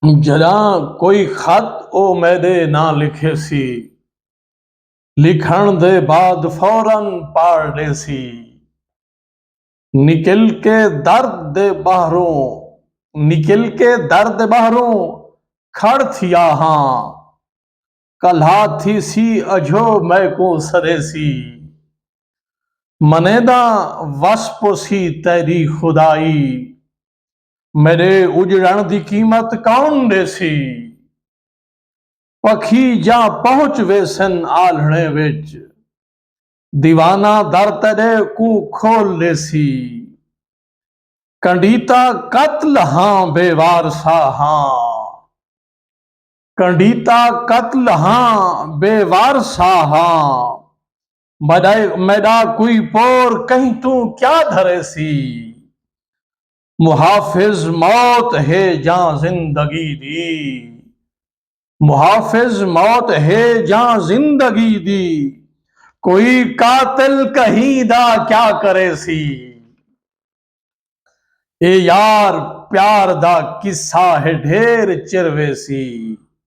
जरा कोई खत ओ मैदे ना लिखे सी, लिखण दे बाद फौरन पाड़ ले सी। निकल के दर्द दे बाहरों निकल के दर्द बाहरों खड़ थिया हाँ, कल्हा थी सी अजो मैं को सरे सी। मनेदा वस पोसी तेरी खुदाई, मेरे उजड़न दी कीमत कौन देसी। पखी जा पहुंच वेसन आलणे विच, दीवाना दर तेरे कू खोल लेसी। कंडीता कत्ल हाँ बेवारसा हाँ, कंडीता कत्ल हाँ बेवारसा हाँ। मैडा कोई पोर कहीं तू क्या धरेसी। मुहाफिज मौत है जां जिंदगी दी, मुहाफिज मौत है जां जिंदगी दी। कोई कातिल कहीं दा क्या करे सी। ए यार प्यार दा किस्सा है ढेर चिरवे सी।